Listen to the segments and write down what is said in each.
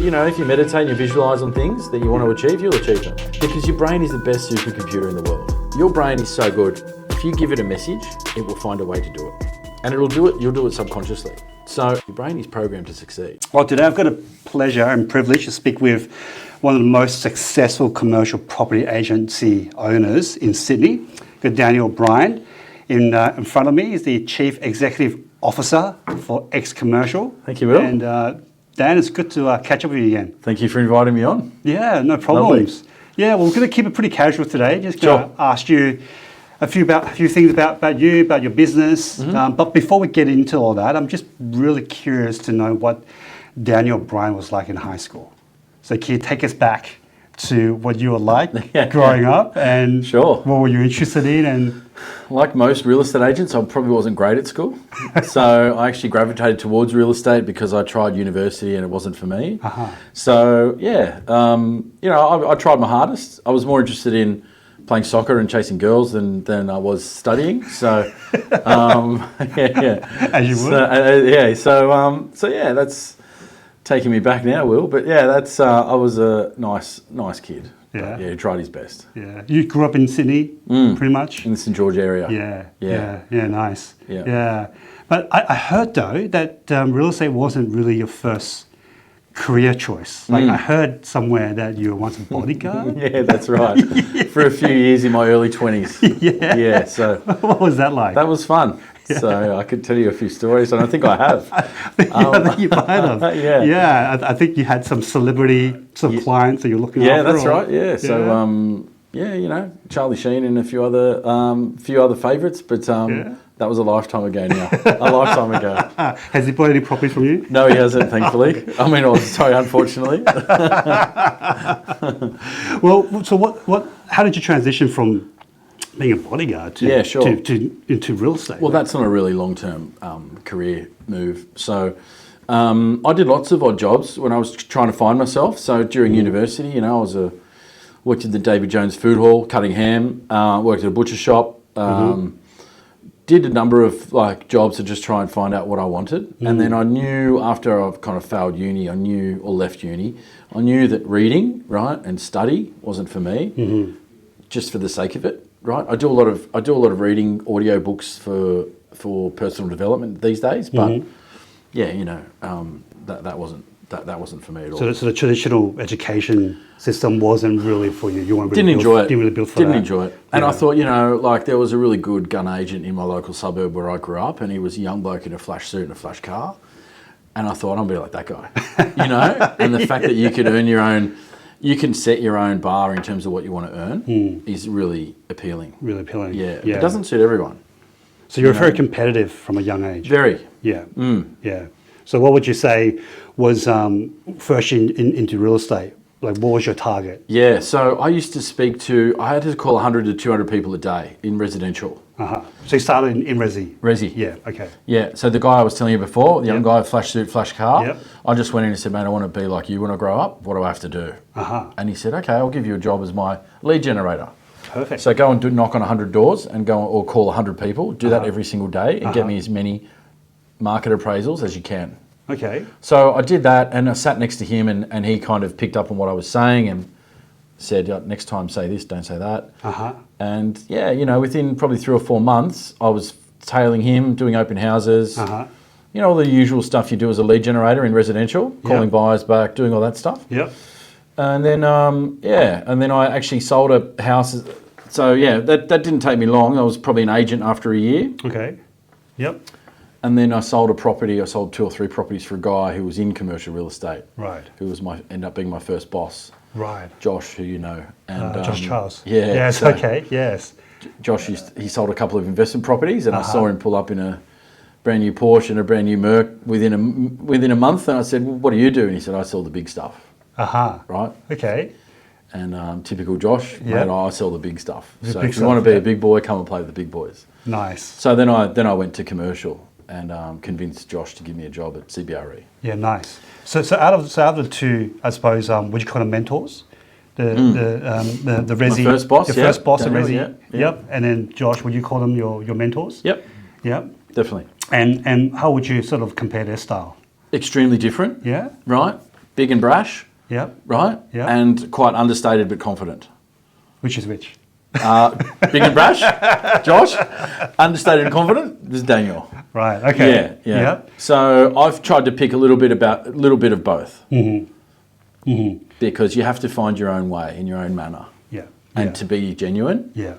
if you meditate and you visualize on things that you want to achieve, you'll achieve them. Because your brain is the best supercomputer in the world. Your brain is so good. If you give it a message, it will find a way to do it. And it'll do it, you'll do it subconsciously. So your brain is programmed to succeed. Well, today I've got a pleasure and privilege to speak with one of the most successful commercial property agency owners in Sydney. I've got Daniel Bryan in front of me. He's the Chief Executive Officer for XCommercial. Thank you, Will. And Dan, it's good to catch up with you again. Thank you for inviting me on. Yeah, no problems. Lovely. Yeah, well, we're going to keep it pretty casual today. Just going to ask you a few things about you, about your business. But before we get into all that, I'm just really curious to know what Daniel Bryan was like in high school. So can you take us back to what you were like growing up, and Sure. what were you interested in? And Like most real estate agents, I probably wasn't great at school. So I actually gravitated towards real estate because I tried university and it wasn't for me. So yeah, I tried my hardest. I was more interested in playing soccer and chasing girls than I was studying. So as you would. So that's taking me back now, Will. But yeah, that's I was a nice kid. Yeah. He tried his best. Yeah, you grew up in Sydney, pretty much. In the St George area. Yeah, nice. Yeah. But I heard though that real estate wasn't really your first career choice. Like I heard somewhere that you were once a bodyguard. Yeah, that's right. For a few years in my early 20s. Yeah. So what was that like? that was fun. So I could tell you a few stories, and I think I have. I think you might have. Yeah. I think you had some clients that you're looking after. Yeah, that's right. Yeah. So Charlie Sheen and a few other favourites, but that was a lifetime ago now. A lifetime ago. Has he bought any properties from you? No, he hasn't, thankfully. Unfortunately. Well, so how did you transition from being a bodyguard into real estate? Well, that's not a really long-term career move. So I did lots of odd jobs when I was trying to find myself. So during university, I worked at the David Jones Food Hall, cutting ham, worked at a butcher shop, did a number of jobs to just try and find out what I wanted. And then I knew after I've kind of failed uni, left uni, I knew that reading, right, and study wasn't for me, just for the sake of it. Right, I do a lot of reading audio books for personal development these days, but that wasn't for me at all. So the traditional education system wasn't really for you. You weren't really Didn't enjoy it. Didn't really build for that. Didn't enjoy it. And I thought, there was a really good gun agent in my local suburb where I grew up, and he was a young bloke in a flash suit and a flash car, and I thought I'll be like that guy, And the fact that you could earn your own. You can set your own bar in terms of what you want to earn is really appealing. Really appealing. Yeah. It doesn't suit everyone. So you're very competitive from a young age. Very. Yeah. Yeah. So what would you say was first into real estate? Like, what was your target? Yeah. So I used to I had to call 100 to 200 people a day in residential. So you started in resi? Resi. Yeah, okay. Yeah, so the guy I was telling you before, the young guy, flash suit, flash car, Yep. I just went in and said, mate, I want to be like you when I grow up. What do I have to do? And he said, okay, I'll give you a job as my lead generator. Perfect. So go and knock on 100 doors and or call 100 people, do that every single day and get me as many market appraisals as you can. Okay. So I did that, and I sat next to him, and he kind of picked up on what I was saying and said, next time say this, don't say that. And within probably 3 or 4 months, I was tailing him, doing open houses, all the usual stuff you do as a lead generator in residential, calling buyers back, doing all that stuff. Yep. And then, and then I actually sold a house. So that didn't take me long. I was probably an agent after a year. Okay. Yep. And then I sold a property. I sold 2 or 3 properties for a guy who was in commercial real estate. Right. Who was ended up being my first boss. Right. Josh, who you know. And Josh Charles. Yeah. Yes, so okay, yes. Josh, he sold a couple of investment properties, and I saw him pull up in a brand new Porsche and a brand new Merc within a month. And I said, well, what do you do? And he said, I sell the big stuff. Right. Okay. And typical Josh, mate, I sell the big stuff. So if you stuff, want to be a big boy, come and play with the big boys. Nice. So then I went to commercial and convinced Josh to give me a job at CBRE. Yeah, nice. So out of the two, I suppose, would you call them mentors? The resi. My first boss. Your first boss at Daniel, resi. Yep. And then Josh, would you call them your mentors? Yep. Yep. Definitely. And how would you sort of compare their style? Extremely different. Yeah. Right. big and brash, Yep. right? Yeah. And quite understated but confident. Which is which? Big and brash, Josh. Understated and confident, this is Daniel. Right. Okay. Yeah. Yep. So I've tried to pick a little bit of both, because you have to find your own way in your own manner, Yeah. and to be genuine. Yeah.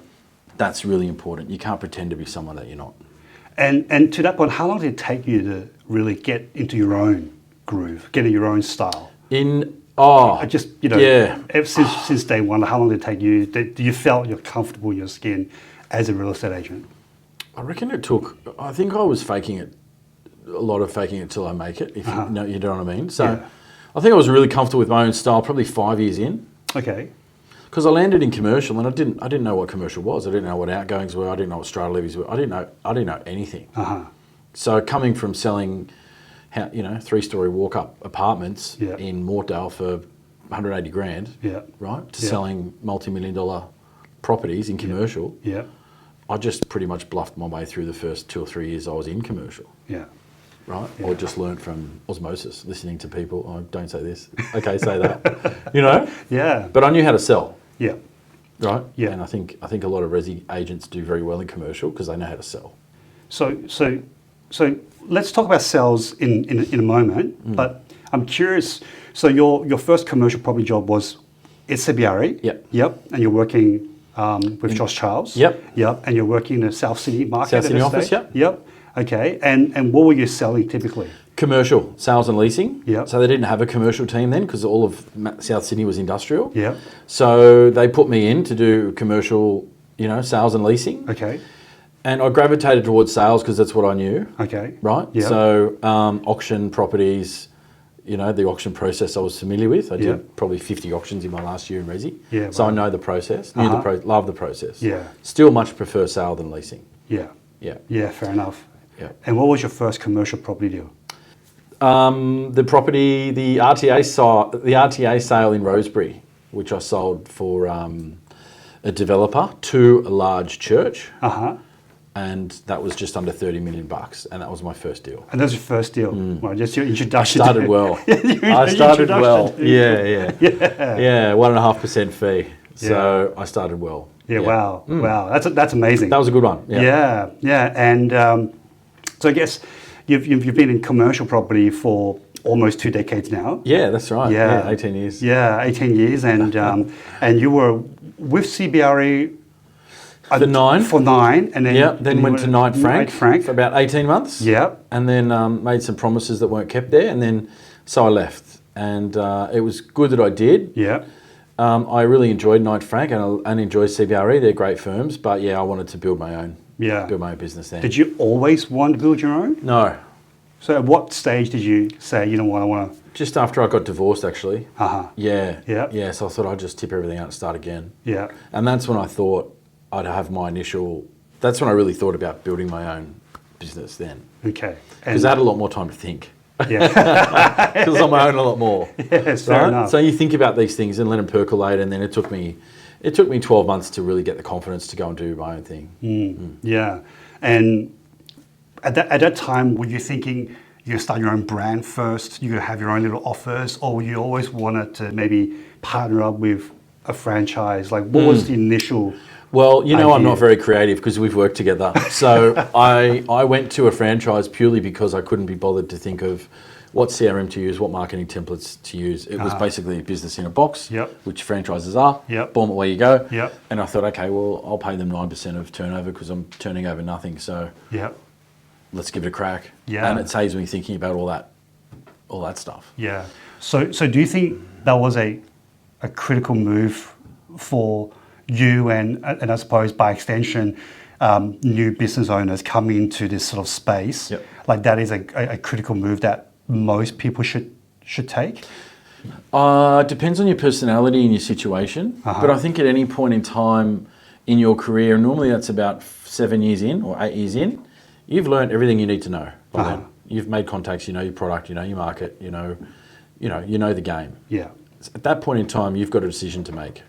That's really important. You can't pretend to be someone that you're not. And to that point, how long did it take you to really get into your own groove, get into your own style? I just, ever since day one, how long did it take you? Do you felt you're comfortable in your skin as a real estate agent? I reckon it took. I think I was faking it, a lot of faking it till I make it. If you know what I mean. So, Yeah. I think I was really comfortable with my own style. Probably 5 years in. Okay. Because I landed in commercial and I didn't know what commercial was. I didn't know what outgoings were. I didn't know what strata levies were. I didn't know anything. So coming from selling, 3-story walk-up apartments in Mortdale for 180 grand, right, to selling multi-million-dollar properties in commercial, I just pretty much bluffed my way through the first 2 or 3 years I was in commercial. Yeah. Right? Or just learnt from osmosis, listening to people. Oh, don't say this. Okay, say that. Yeah. But I knew how to sell. Yeah. Right? Yeah. And I think a lot of resi agents do very well in commercial because they know how to sell. So let's talk about sales in a moment. But I'm curious. So your first commercial property job was at CBRE. Yep. Yep. And you're working with Josh Charles. Yep. Yep. And you're working in the South Sydney market. South Sydney office. Yep. Yep. Okay. And what were you selling typically? Commercial, sales and leasing. Yep. So they didn't have a commercial team then because all of South Sydney was industrial. Yep. So they put me in to do commercial, sales and leasing. Okay. And I gravitated towards sales because that's what I knew. Okay. Right? Yep. So auction properties, the auction process I was familiar with. I did probably 50 auctions in my last year in resi. Yeah, so right. I know the process, love the process. Yeah. Still much prefer sale than leasing. Yeah. Yeah. Yeah, fair enough. Yeah. And what was your first commercial property deal? The RTA sale in Rosebery, which I sold for a developer to a large church. And that was just under 30 million bucks, and that was my first deal. And that was your first deal. Well, just your introduction. I started well. I started well. Yeah. 1.5% fee. So I started well. Yeah. Wow. Wow. That's amazing. That was a good one. Yeah. And so I guess you've been in commercial property for almost 2 decades now. Yeah, that's right. Yeah. 18 years. Yeah, 18 years, and and you were with CBRE. For 9. For 9, and then then went to Knight Frank for about 18 months. Yeah. And then made some promises that weren't kept there, and then so I left. And it was good that I did. Yeah. I really enjoyed Knight Frank and enjoy CBRE. They're great firms, but I wanted to build my own. Build my own business then. Did you always want to build your own? No. So at what stage did you say, you know what, I want to... Just after I got divorced, actually. Yeah. Yeah, so I thought I'd just tip everything out and start again. Yeah. And that's when I thought I'd have that's when I really thought about building my own business then. Okay. Because I had a lot more time to think. Yeah. Because I'm on my own a lot more. Yes, fair enough. So you think about these things and let them percolate, and then it took me 12 months to really get the confidence to go and do my own thing. Yeah. And at that time, were you thinking you're going to start your own brand first, you're going to have your own little offers, or you always wanted to maybe partner up with a franchise? Like, what was the initial... Well, idea? I'm not very creative because we've worked together. So I went to a franchise purely because I couldn't be bothered to think of what CRM to use, what marketing templates to use. It was basically a business in a box, which franchises are. Boom, away you go. And I thought, okay, well, I'll pay them 9% of turnover because I'm turning over nothing. So let's give it a crack. And it saves me thinking about all that stuff. Yeah. So do you think that was a critical move for you and I suppose by extension, new business owners coming into this sort of space? Like that is a critical move that most people should take? Depends on your personality and your situation. But I think at any point in time in your career, normally that's about 7 years in or 8 years in, you've learned everything you need to know by then. You've made contacts, you know your product, you know your market, you know the game. Yeah. At that point in time, you've got a decision to make.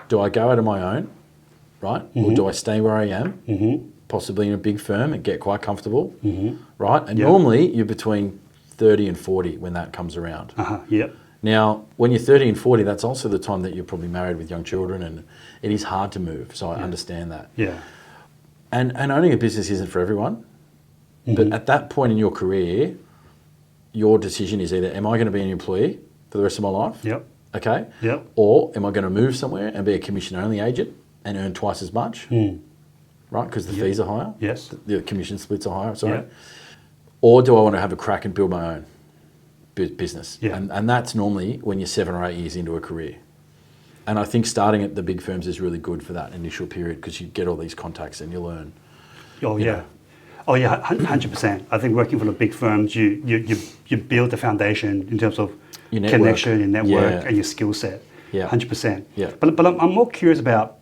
Do I go out on my own, right? Or do I stay where I am, possibly in a big firm and get quite comfortable, right? And normally you're between 30 and 40 when that comes around. Now, when you're 30 and 40, that's also the time that you're probably married with young children, and it is hard to move. So I understand that. Yeah. And owning a business isn't for everyone. But at that point in your career, your decision is either, am I going to be an employee for the rest of my life? Yep. Okay. Yep. Or am I going to move somewhere and be a commission-only agent and earn twice as much? Right? Because the fees are higher. Yes. The commission splits are higher, sorry. Yeah. Or do I want to have a crack and build my own business? Yeah. And that's normally when you're 7 or 8 years into a career. And I think starting at the big firms is really good for that initial period because you get all these contacts and you learn. Oh, yeah. Oh, yeah, 100%. I think working for the big firms, you build the foundation in terms of Your network. connection, your network, and your skill set. Yeah. 100%. Yeah. But I'm more curious about,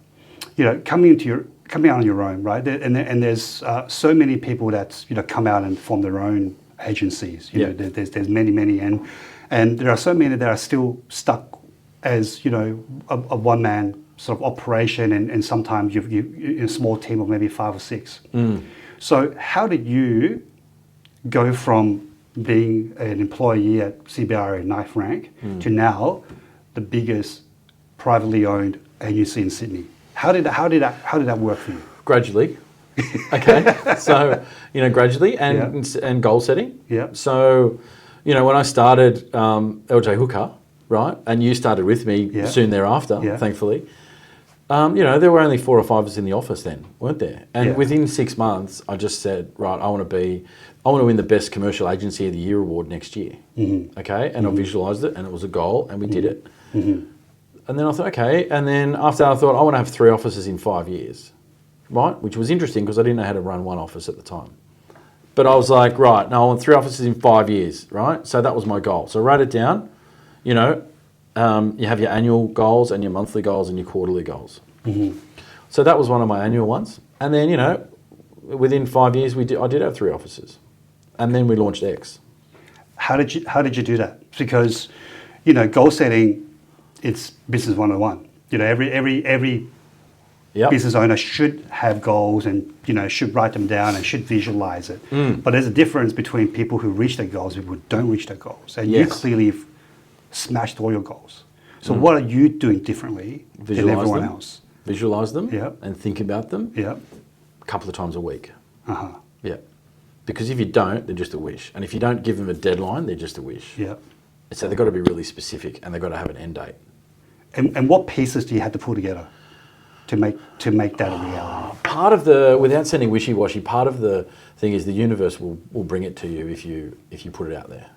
coming out on your own, right? And there's so many people that come out and form their own agencies. There's many, and there are so many that are still stuck as a one-man sort of operation, and sometimes you in a small team of maybe 5 or 6. So how did you go from being an employee at CBRE Knife Rank to now the biggest privately owned agency in Sydney? How did that work for you? Gradually. Okay. So, gradually and goal setting. Yeah. So, when I started LJ Hooker, right, and you started with me soon thereafter, thankfully, there were only 4 or 5 of us in the office then, weren't there? And within 6 months, I just said, right, I want to win the best commercial agency of the year award next year. Okay, and I visualised it, and it was a goal, and we did it. And then I thought, okay, and then after that, I thought I want to have 3 offices in 5 years, right? Which was interesting because I didn't know how to run one office at the time. But I was like, right, no, I want 3 offices in 5 years, right? So that was my goal. So I wrote it down. You have your annual goals and your monthly goals and your quarterly goals. So that was one of my annual ones. And then, within 5 years, I did have 3 offices. And then we launched X. How did you do that? Because, goal setting, it's business 101. Every business owner should have goals and, should write them down and should visualize it. But there's a difference between people who reach their goals and people who don't reach their goals. And you clearly smashed all your goals. So what are you doing differently than everyone else? Visualize them and think about them a couple of times a week. Yeah. Because if you don't, they're just a wish. And if you don't give them a deadline, they're just a wish. Yeah. So they've got to be really specific and they've got to have an end date. And what pieces do you have to pull together to make that a reality? Part of without sounding wishy-washy, part of the thing is the universe will bring it to you if you put it out there.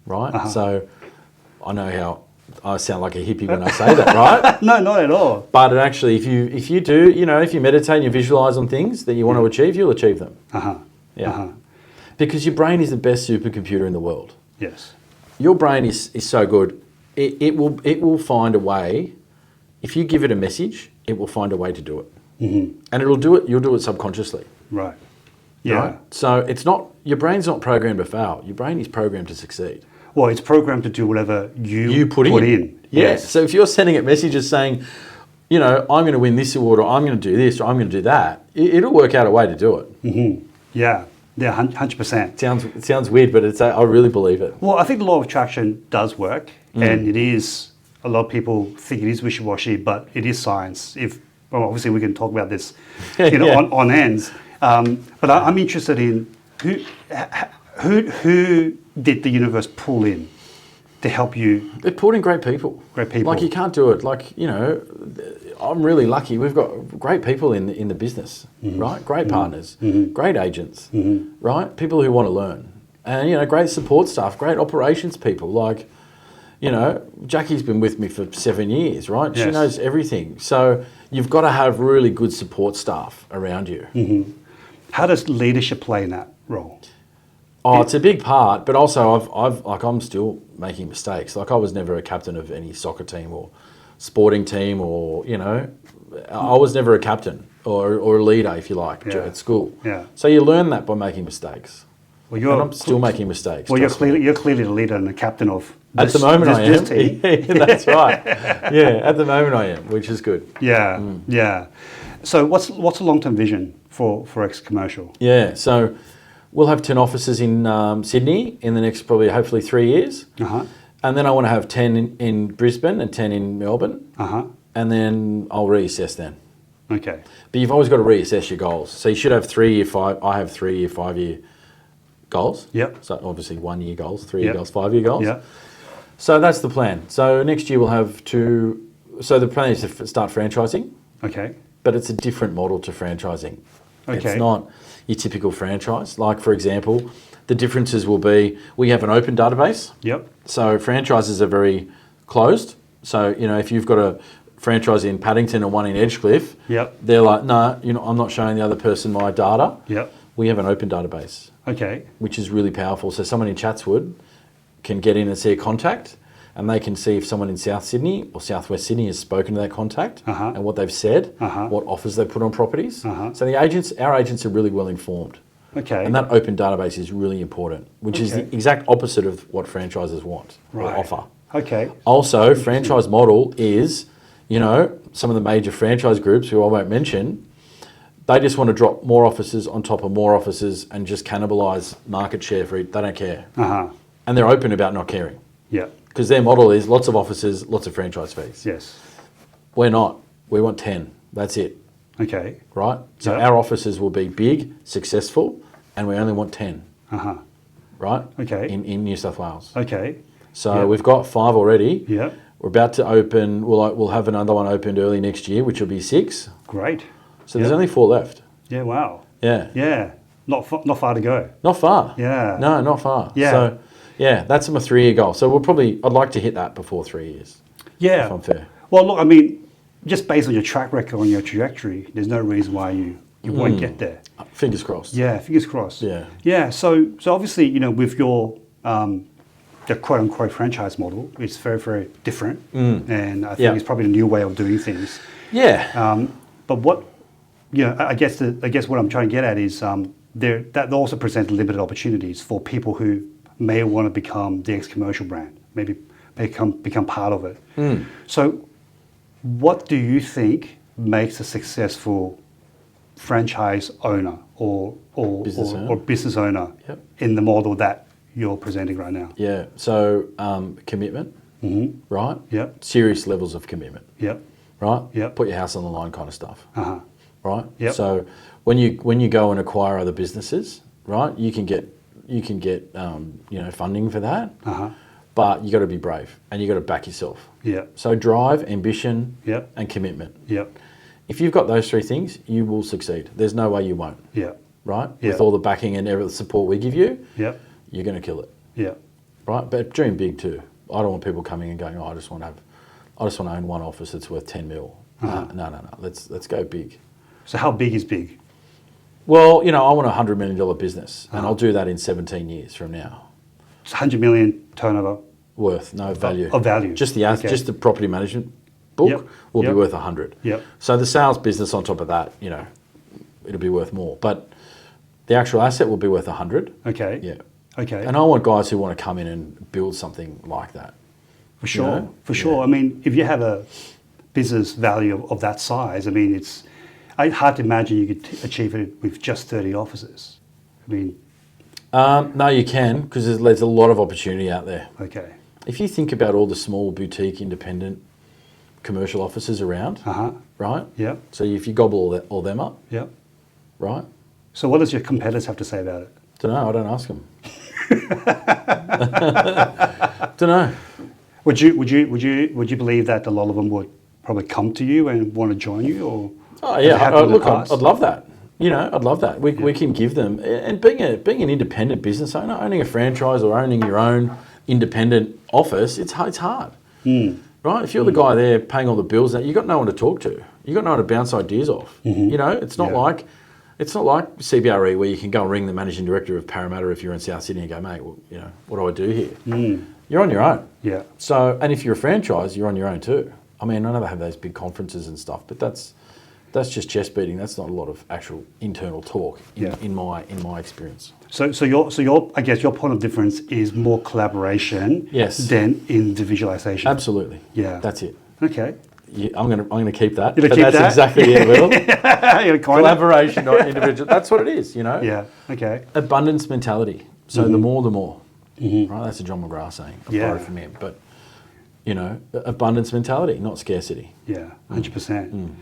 Right? So I know how I sound like a hippie when I say that, right? No, not at all. But actually, if you do, if you meditate and you visualize on things that you want to achieve, you'll achieve them. Because your brain is the best supercomputer in the world. Yes. Your brain is so good. It will find a way. If you give it a message, it will find a way to do it. And it'll do it. You'll do it subconsciously. Right. Yeah. Right? So it's not your brain's not programmed to fail. Your brain is programmed to succeed. Well, it's programmed to do whatever you put in. Yes. So if you're sending it messages saying, I'm going to win this award, or I'm going to do this, or I'm going to do that, it'll work out a way to do it. Yeah. Yeah, 100%. It sounds weird, but I really believe it. Well, I think the law of attraction does work, and it is. A lot of people think it is wishy-washy, but it is science. Obviously we can talk about this, on ends. But I'm interested in who did the universe pull in to help you? It pulled in great people. Great people. Like you can't do it. Like I'm really lucky. We've got great people in the business, right? Great partners, great agents, right? People who want to learn, and great support staff, great operations people. Like, Jackie's been with me for 7 years, right? Yes. She knows everything. So you've got to have really good support staff around you. How does leadership play in that role? Oh, it's a big part, but also I'm still making mistakes. Like I was never a captain of any soccer team or sporting team, or I was never a captain or a leader, if you like, at school. Yeah. So you learn that by making mistakes. Well, and I'm still making mistakes. Well, you're clearly the leader and the captain of this, at the moment I am. Team. Yeah, that's right. Yeah, at the moment I am, which is good. Yeah, yeah. So what's the long-term vision for XCommercial? Yeah, so we'll have 10 offices in Sydney in the next hopefully 3 years. And then I want to have 10 in Brisbane and 10 in Melbourne. Uh-huh. And then I'll reassess then. Okay. But you've always got to reassess your goals. So you should have 3 year, 5. I have 3 year, 5 year goals. Yep. So obviously 1 year goals, 3 year Yep. goals, 5 year goals. Yep. So that's the plan. So next year we'll have 2. So the plan is to start franchising, Okay. but it's a different model to franchising. Okay. It's not your typical franchise. Like, for example, the differences will be we have an open database. Yep. So franchises are very closed. So, if you've got a franchise in Paddington and one in Edgecliff, Yep. they're like, no, I'm not showing the other person my data. Yep. We have an open database, Okay. which is really powerful. So someone in Chatswood can get in and see a contact, and they can see if someone in South Sydney or Southwest Sydney has spoken to that contact Uh-huh. and what they've said, Uh-huh. what offers they put on properties. Uh-huh. So our agents are really well informed. Okay. And that open database is really important, which is Okay. the exact opposite of what franchises want or Right. offer. Okay. Also, franchise model is, some of the major franchise groups who I won't mention, they just want to drop more offices on top of more offices and just cannibalise market share for it. They don't care. Uh-huh. And they're open about not caring Yeah. because their model is lots of offices, lots of franchise fees. Yes. We're not. We want 10. That's it, Okay. right? So Yeah. our offices will be big, successful, and we only want 10, Uh-huh. right? Okay. In New South Wales. Okay. So Yeah. we've got 5 already. Yeah. We're about to open. We'll have another one opened early next year, which will be 6. Great. So there's Yeah. only 4 left. Yeah. Wow. Yeah, Yeah. Not far to go. not far. Yeah. No, not far. Yeah. So yeah, that's my 3-year goal. So I'd like to hit that before 3 years. Yeah. If I'm fair. Well, look, I mean, just based on your track record, on your trajectory, there's no reason why you won't get there. Fingers crossed. Yeah, fingers crossed. Yeah. Yeah. So obviously, with your the quote unquote franchise model, it's very, very different, and I think Yeah. it's probably a new way of doing things. Yeah. But what I guess what I'm trying to get at is that also presents limited opportunities for people who may want to become the XCommercial brand, maybe become part of it. So, what do you think makes a successful franchise owner or business owner Yep. in the model that you're presenting right now? Yeah. So commitment, right? Yep. Serious levels of commitment, Yep. right? Yep. Put your house on the line kind of stuff, Uh-huh. right? Yep. So when you go and acquire other businesses, right? You can get funding for that, Uh-huh. but you got to be brave and you got to back yourself. Yep. So drive, ambition, Yep. and commitment. Yep. If you've got those 3 things, you will succeed. There's no way you won't, Yep. right? Yeah. With all the backing and every support we give you, Yep. you're going to kill it, Yep. right? But dream big too. I don't want people coming and going, oh, I just want to own one office that's worth 10 mil. Uh-huh. No. Let's go big. So how big is big? Well, I want a $100 million business, and Uh-huh. I'll do that in 17 years from now. It's 100 million turnover. Worth, no value. Of value. Just Okay. just the property management book Yep. will Yep. be worth 100. Yep. So the sales business on top of that, it'll be worth more. But the actual asset will be worth 100. Okay. Yeah. Okay. And I want guys who want to come in and build something like that. For sure. know? For sure. Yeah. I mean, if you have a business value of that size, I mean, it's hard to imagine you could achieve it with just 30 offices. I mean, No, you can, because there's a lot of opportunity out there. okay. If you think about all the small boutique independent commercial offices around, Uh-huh. right? Yep. So if you gobble all them up, Yep. right? So what does your competitors have to say about it? Don't know. I don't ask them. Don't know. Would you believe that a lot of them would probably come to you and want to join you, or? Oh has it yeah. happened in the Look, past? I'd love that. I'd love that. We can give them, and being an independent business owner, owning a franchise or owning your own independent office, it's hard. Right? If you're the guy there paying all the bills, you got no one to talk to. You got no one to bounce ideas off. It's not Yeah. like CBRE where you can go and ring the managing director of Parramatta if you're in South Sydney and go, mate, well, what do I do here? You're on your own. Yeah. So, and if you're a franchise, you're on your own too. I mean, I know they have those big conferences and stuff, but that's just chest beating. That's not a lot of actual internal talk in my experience. So your I guess your point of difference is more collaboration Yes. than individualization. Absolutely. Yeah. That's it. Okay. Yeah, I'm gonna keep that. You're gonna But keep that's that? exactly it, Will. You're kind of- Collaboration, not individual. That's what it is, Yeah. Okay. Abundance mentality. So the more, right? That's a John McGrath saying. I borrowed from him. But, abundance mentality, not scarcity. Yeah, 100%.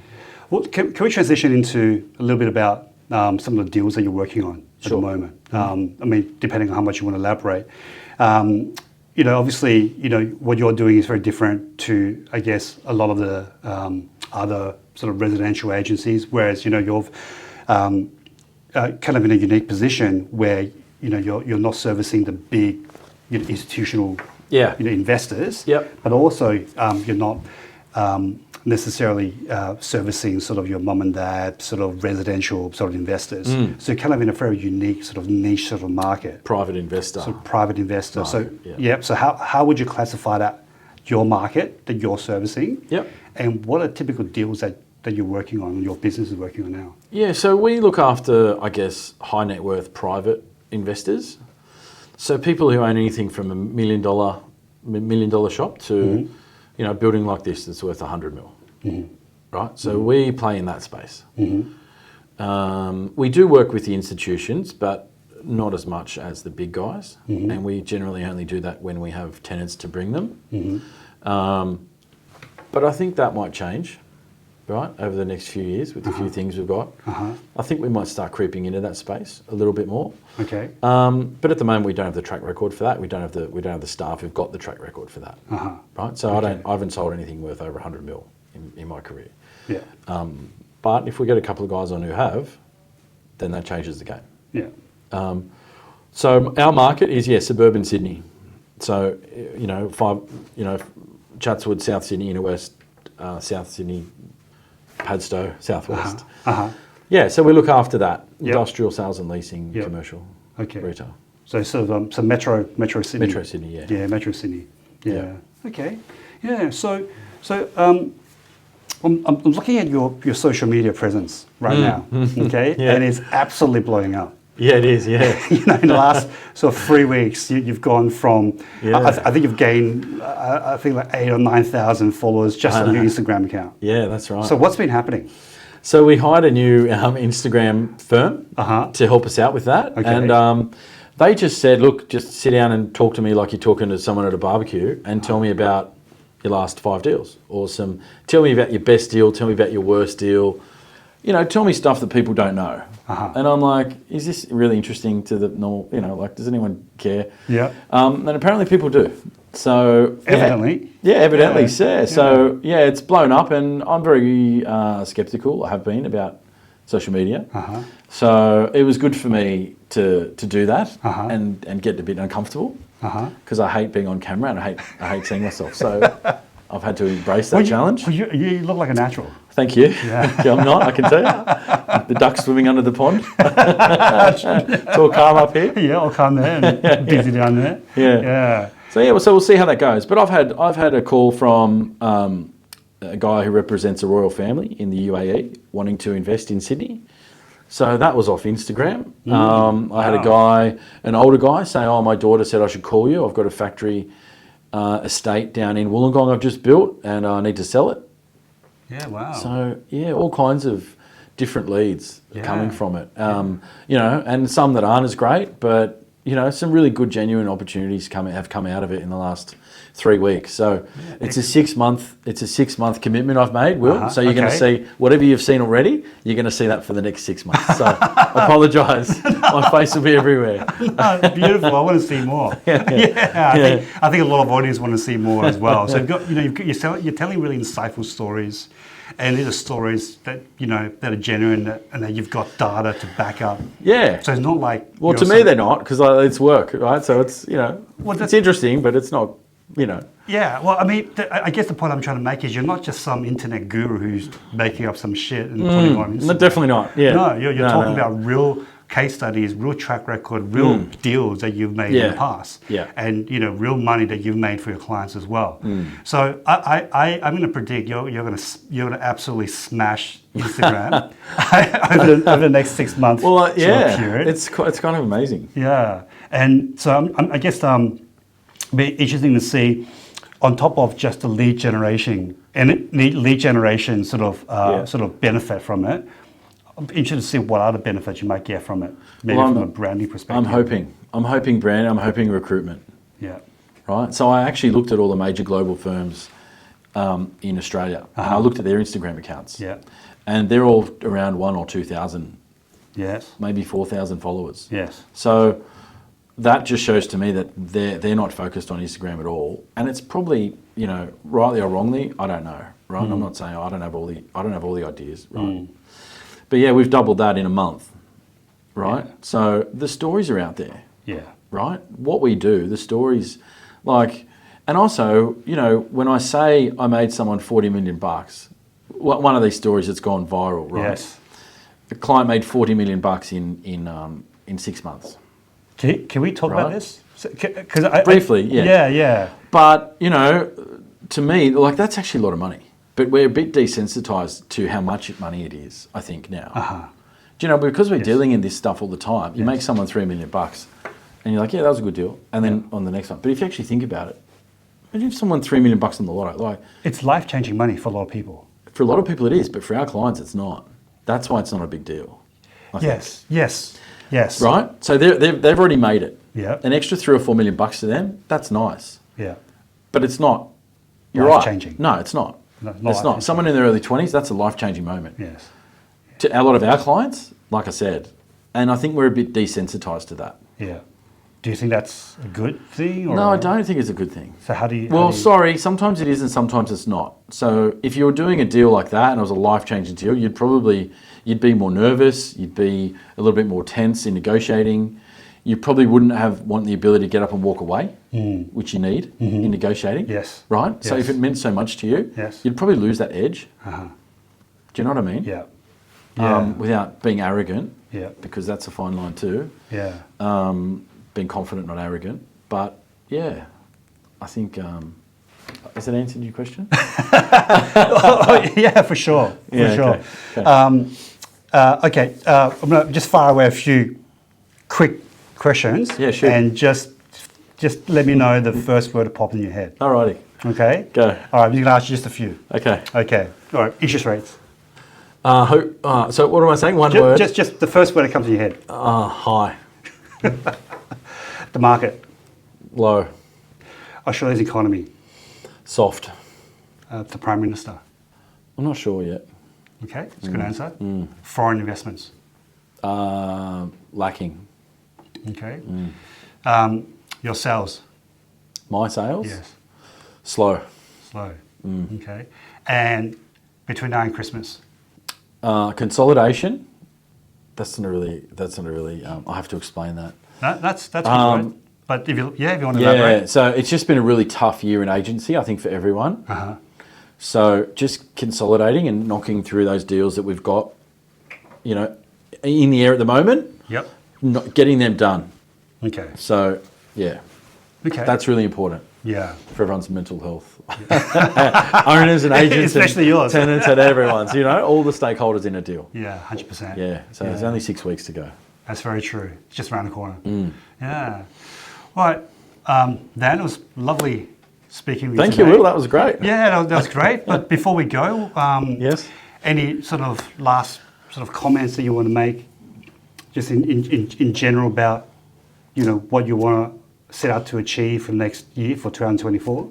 Well, can we transition into a little bit about some of the deals that you're working on at the moment? Depending on how much you want to elaborate. Obviously, what you're doing is very different to, I guess, a lot of the other sort of residential agencies, whereas, you're kind of in a unique position where, you're not servicing the big institutional investors, but also you're not necessarily servicing sort of your mum and dad sort of residential sort of investors. So you're kind of in a very unique sort of niche sort of market. Private investor. So private investor. Market, So how would you classify that, your market that you're servicing? Yep. And what are typical deals that you're working on, your business is working on now? Yeah, so we look after, I guess, high net worth private investors. So people who own anything from $1 million shop to, a building like this that's worth 100 mil. Right? So we play in that space. We do work with the institutions, but not as much as the big guys. And we generally only do that when we have tenants to bring them. But I think that might change, right, over the next few years with a few things we've got. I think we might start creeping into that space a little bit more. Okay. But at the moment, we don't have the track record for that. We don't have the staff who've got the track record for that. Right. So I haven't sold anything worth over 100 mil in my career. Yeah. But if we get a couple of guys on who have, then that changes the game. Yeah. So our market is suburban Sydney. So Chatswood, South Sydney, Inner West, South Sydney, Padstow, Southwest. Yeah, so we look after that. Industrial sales and leasing, commercial, retail. So sort of Metro Sydney. Metro Sydney, yeah. Yeah, Metro Sydney. Yeah. Okay. Yeah. So I'm looking at your social media presence right now. Okay, and it's absolutely blowing up. Yeah, it is. Yeah. In the last sort of 3 weeks, you've gone from. I think you've gained. I think like 8,000 or 9,000 followers just on your Instagram account. Yeah, that's right. So what's been happening? So we hired a new Instagram firm to help us out with that, and they just said, "Look, just sit down and talk to me like you're talking to someone at a barbecue, and tell me about your last 5 deals. Awesome. Tell me about your best deal. Tell me about your worst deal. Tell me stuff that people don't know." And I'm like, is this really interesting to the normal, does anyone care? Yeah. And apparently people do. So evidently. Evidently. Yeah. So it's blown up, and I'm very skeptical. I have been about social media. So it was good for me to do that and get a bit uncomfortable because I hate being on camera and I hate seeing myself. So I've had to embrace that challenge. Well, you look like a natural. Thank you. Yeah. I'm not, I can tell you. The ducks swimming under the pond. It's all calm up here. Yeah, all calm there and busy down there. Yeah. So we'll see how that goes. But I've had a call from a guy who represents a royal family in the UAE wanting to invest in Sydney. So that was off Instagram. I had a guy, an older guy, say, "Oh, my daughter said I should call you. I've got a factory estate down in Wollongong I've just built and I need to sell it." Yeah, wow. So, all kinds of different leads coming from it. And some that aren't as great, but, some really good, genuine opportunities have come out of it in the last 3 weeks. So it's a 6-month commitment I've made, Will. So you're going to see whatever you've seen already, you're going to see that for the next 6 months. So I apologise. My face will be everywhere. No, beautiful. I want to see more. I think a lot of audience want to see more as well. So you're telling really insightful stories. And these are stories that that are genuine and that you've got data to back up. Yeah. So it's not like. Well, to me they're not because it's work, right? So it's it's interesting, but it's not. Yeah. Well, I guess the point I'm trying to make is you're not just some internet guru who's making up some shit and putting it on Instagram. No, definitely not. Yeah. No, you're talking about real case studies, real track record, real deals that you've made in the past, and real money that you've made for your clients as well. So I'm going to predict you're going to absolutely smash Instagram over the next 6 months. Well, it's kind of amazing. Yeah, and so I guess be interesting to see on top of just the lead generation and lead generation sort of benefit from it. I'm interested to see what other benefits you might get from it, maybe Well, from a branding perspective. I'm hoping brand, I'm hoping recruitment. Yeah. Right. So I actually looked at all the major global firms in Australia, and I looked at their Instagram accounts. Yeah. And they're all around 1,000 or 2,000, Yes. maybe 4,000 followers. Yes. So that just shows to me that they're not focused on Instagram at all, and it's probably, you know, rightly or wrongly, I don't know. Right. I'm not saying I don't have all the ideas. Right. But yeah, we've doubled that in a month. Right. Yeah. So the stories are out there. Yeah. Right? What we do, the stories, like, and also, you know, when I say I made someone 40 million bucks, one of these stories that's gone viral, right? Yes. The client made 40 million bucks in 6 months. Can we talk about Right. this? Because Briefly, yeah. Yeah, yeah. But, you know, to me, like, that's actually a lot of money. But we're a bit desensitized to how much money it is, I think, now. Do you know, because we're dealing in this stuff all the time, you make someone 3 million bucks. And you're like, yeah, that was a good deal. And then on the next one. But if you actually think about it, imagine if someone 3 million bucks on the lotto. Like, It's life-changing money for a lot of people. for a lot of people it is, but for our clients it's not. That's why it's not a big deal. I think. Yes, yes, yes. Right? So they've already made it. Yeah. An extra 3 or 4 million bucks to them, that's nice. Yeah. But it's not. You're Life-changing. right. No, it's not. No, It's life-changing. not. Someone in their early 20s, that's a life-changing moment. Yes. To a lot of our clients, like I said, and I think we're a bit desensitized to that. Yeah. Do you think that's a good thing? Or No, I don't think it's a good thing. So how do you? Well, sorry, sometimes it is and sometimes it's not. So if you were doing a deal like that and it was a life-changing deal, you'd be more nervous, you'd be a little bit more tense in negotiating. You probably wouldn't want the ability to get up and walk away, which you need in negotiating. Yes. Right? So Yes. if it meant so much to you, Yes. you'd probably lose that edge. Do you know what I mean? Yeah. Yeah. Without being arrogant, Yeah. because that's a fine line too. Yeah. Being confident, not arrogant. But yeah, I think, has that answered your question? Yeah, for sure. For sure. Okay. I'm going to just fire away a few quick questions. Yeah, sure. And just let me know the first word that popped in your head. Alrighty, Okay? go. All right, I'm going to ask you just a few. Okay. Okay. All right, interest rates. So what am I saying? One word? Just the first word that comes in your head. High, The market. low, Australia's economy. soft. The Prime Minister. I'm not sure yet. Okay, that's a good answer. Foreign investments. Lacking. Okay. Your sales. My sales? Yes. Slow. Slow. Okay. And between now and Christmas. Consolidation. That's not a really. I have to explain that. That's good, right? But if you want to elaborate. Yeah. So it's just been a really tough year in agency, I think, for everyone. So just consolidating and knocking through those deals that we've got, you know, in the air at the moment. Yep. Not getting them done. Okay. So yeah, Okay. that's really important yeah. for everyone's mental health. Owners and agents, Especially and yours. tenants, and everyone's. You know, all the stakeholders in a deal. Yeah, 100%. Yeah. So there's only 6 weeks to go. That's very true. It's just around the corner. Yeah. All right. Dan, it was lovely speaking with you Thank you, today. Will. That was great. Yeah, that was great. But before we go, Yes. any sort of last sort of comments that you want to make, just in general about, you know, what you want to set out to achieve for next year for 2024?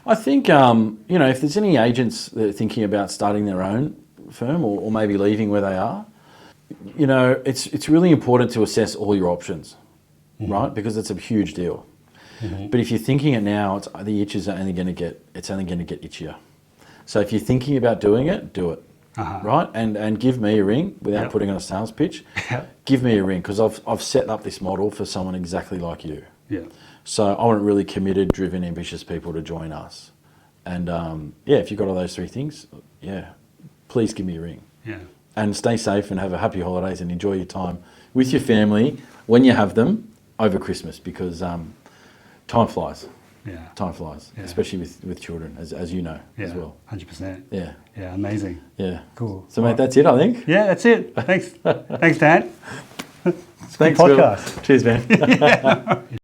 I think, you know, if there's any agents that are thinking about starting their own firm or maybe leaving where they are, you know, it's really important to assess all your options, right? Because it's a huge deal. But if you're thinking it now, the itches are only going to get itchier. So if you're thinking about doing it, do it, right? And give me a ring without putting on a sales pitch. Give me a ring because I've set up this model for someone exactly like you. Yeah. So I want really committed, driven, ambitious people to join us. And if you've got all those 3 things, please give me a ring. Yeah. And stay safe and have a happy holidays and enjoy your time with your family when you have them over Christmas because time flies. Yeah. Time flies, Yeah. especially with children, as you know, as well. 100%. Yeah. Yeah, amazing. Yeah. Cool. So, mate, that's it, I think. Yeah, that's it. Thanks. Thanks, Dan. Thanks, podcast. Will. Cheers, man.